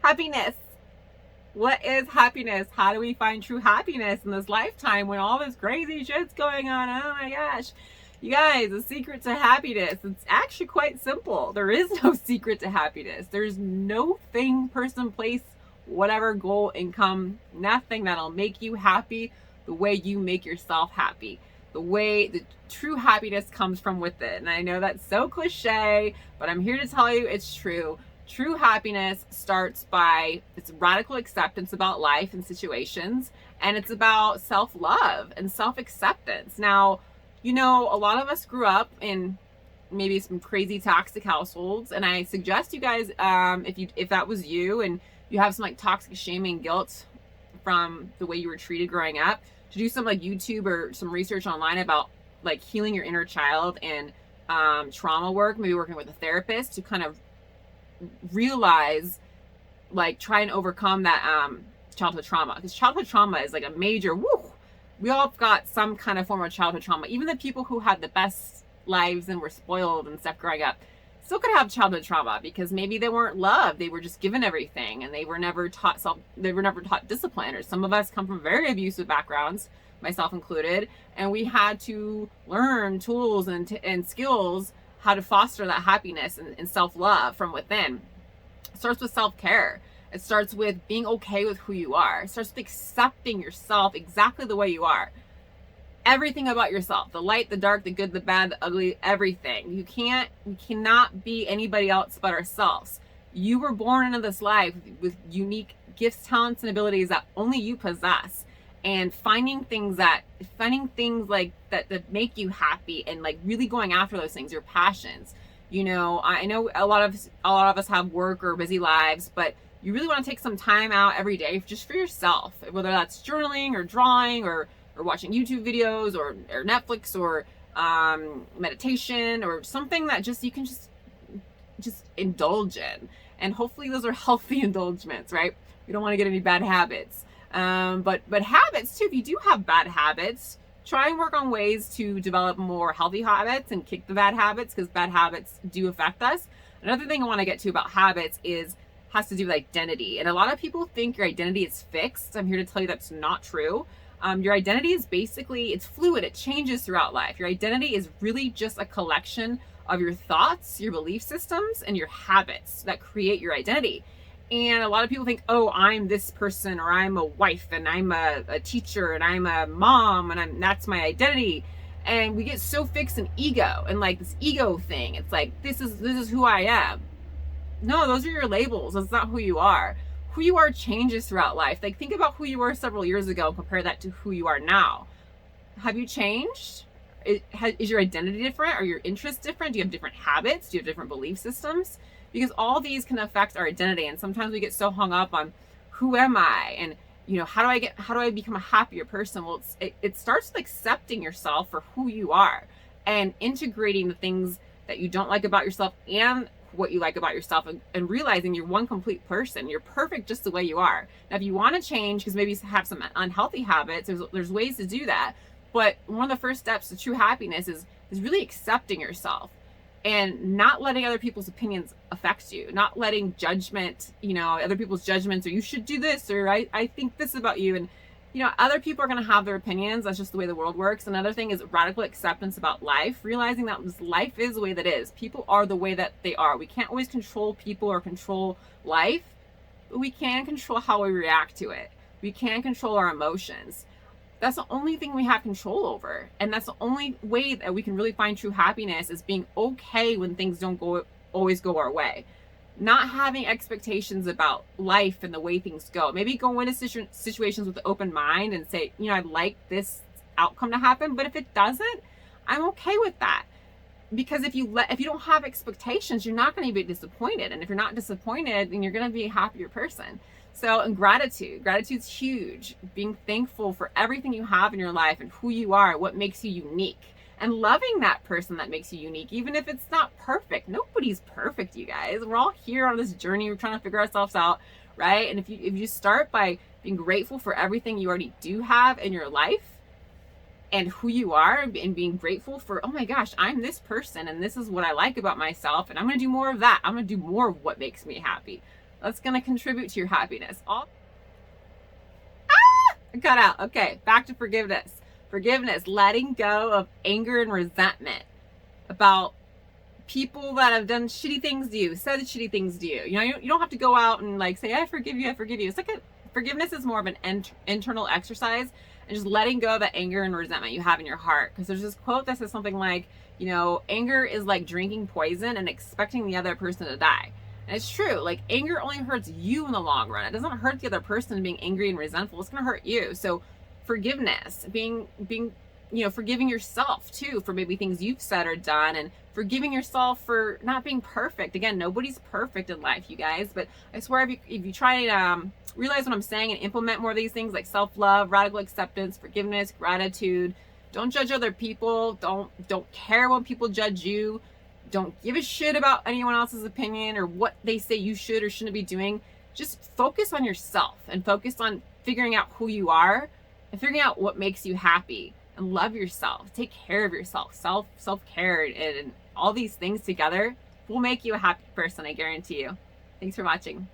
Happiness. What is happiness? How do we find true happiness in this lifetime when all this crazy shit's going on? Oh my gosh. You guys, the secret to happiness, it's actually quite simple. There is no secret to happiness. There's no thing, person, place, whatever, goal, income, nothing that'll make you happy the way you make yourself happy. The way the true happiness comes from within. And I know that's so cliche, but I'm here to tell you it's true. True happiness starts by it's radical acceptance about life and situations, and it's about self-love and self-acceptance. Now, you know, a lot of us grew up in maybe some crazy toxic households, and I suggest you guys, if that was you and you have some like toxic shame and guilt from the way you were treated growing up, to do some like YouTube or some research online about like healing your inner child and trauma work, maybe working with a therapist to kind of realize, like, try and overcome that childhood trauma, because childhood trauma is like a major we all got some kind of form of childhood trauma. Even the people who had the best lives and were spoiled and stuff growing up still could have childhood trauma, because maybe they weren't loved, they were just given everything, and they were never taught discipline. Or some of us come from very abusive backgrounds, myself included, and we had to learn tools and skills how to foster that happiness and self-love from within. It starts with self-care. It starts with being okay with who you are. It starts with accepting yourself exactly the way you are. Everything about yourself, the light, the dark, the good, the bad, the ugly, everything. We cannot be anybody else but ourselves. You were born into this life with unique gifts, talents, and abilities that only you possess. And finding things like that make you happy, and like really going after those things, your passions. You know, I know a lot of us have work or busy lives, but you really want to take some time out every day just for yourself, whether that's journaling or drawing or watching YouTube videos or Netflix or meditation or something that you can just indulge in. And hopefully those are healthy indulgements, right? We don't want to get any bad habits. But habits too, if you do have bad habits, try and work on ways to develop more healthy habits and kick the bad habits, because bad habits do affect us. Another thing I want to get to about habits has to do with identity. And a lot of people think your identity is fixed. I'm here to tell you that's not true. Your identity is basically, it's fluid. It changes throughout life. Your identity is really just a collection of your thoughts, your belief systems, and your habits that create your identity. And a lot of people think, oh, I'm this person, or I'm a wife, and I'm a teacher, and I'm a mom, and that's my identity. And we get so fixed in ego and like this ego thing. It's like, this is who I am. No, those are your labels. That's not who you are. Who you are changes throughout life. Like, think about who you were several years ago and compare that to who you are now. Have you changed? Is your identity different? Are your interests different? Do you have different habits? Do you have different belief systems? Because all these can affect our identity, and sometimes we get so hung up on who am I, and you know, how do I become a happier person? Well, it starts with accepting yourself for who you are and integrating the things that you don't like about yourself and what you like about yourself, and realizing you're one complete person. You're perfect just the way you are. Now, if you want to change, because maybe you have some unhealthy habits, there's ways to do that. But one of the first steps to true happiness is really accepting yourself and not letting other people's opinions affect you, not letting judgment, you know, other people's judgments, or you should do this, or I think this about you. And you know, other people are going to have their opinions. That's just the way the world works. Another thing is radical acceptance about life, realizing that this life is the way that is. People are the way that they are. We can't always control people or control life, but we can control how we react to it. We can control our emotions. That's the only thing we have control over. And that's the only way that we can really find true happiness, is being okay when things don't always go our way. Not having expectations about life and the way things go. Maybe go into situations with an open mind and say, you know, I'd like this outcome to happen, but if it doesn't, I'm okay with that. Because if you don't have expectations, you're not going to be disappointed. And if you're not disappointed, then you're going to be a happier person. So, and gratitude's huge. Being thankful for everything you have in your life and who you are, what makes you unique. And loving that person that makes you unique, even if it's not perfect. Nobody's perfect, you guys. We're all here on this journey. We're trying to figure ourselves out, right? And if you start by being grateful for everything you already do have in your life and who you are, and being grateful for, oh my gosh, I'm this person and this is what I like about myself, and I'm going to do more of that. I'm going to do more of what makes me happy. That's going to contribute to your happiness. Cut out. Okay, back to forgiveness. Forgiveness, letting go of anger and resentment about people that have done shitty things to you, said shitty things to you. You know, you don't have to go out and like say, I forgive you, I forgive you. It's like forgiveness is more of an internal exercise, and just letting go of the anger and resentment you have in your heart. Because there's this quote that says something like, you know, anger is like drinking poison and expecting the other person to die. And it's true. Like, anger only hurts you in the long run. It doesn't hurt the other person being angry and resentful. It's going to hurt you. So forgiveness, being you know, forgiving yourself too for maybe things you've said or done, and forgiving yourself for not being perfect. Again, nobody's perfect in life, you guys, but I swear if you try to realize what I'm saying and implement more of these things like self-love, radical acceptance, forgiveness, gratitude, don't judge other people, don't care when people judge you, don't give a shit about anyone else's opinion or what they say you should or shouldn't be doing. Just focus on yourself and focus on figuring out who you are and figuring out what makes you happy, and love yourself. Take care of yourself. Self-care and all these things together will make you a happy person, I guarantee you. Thanks for watching.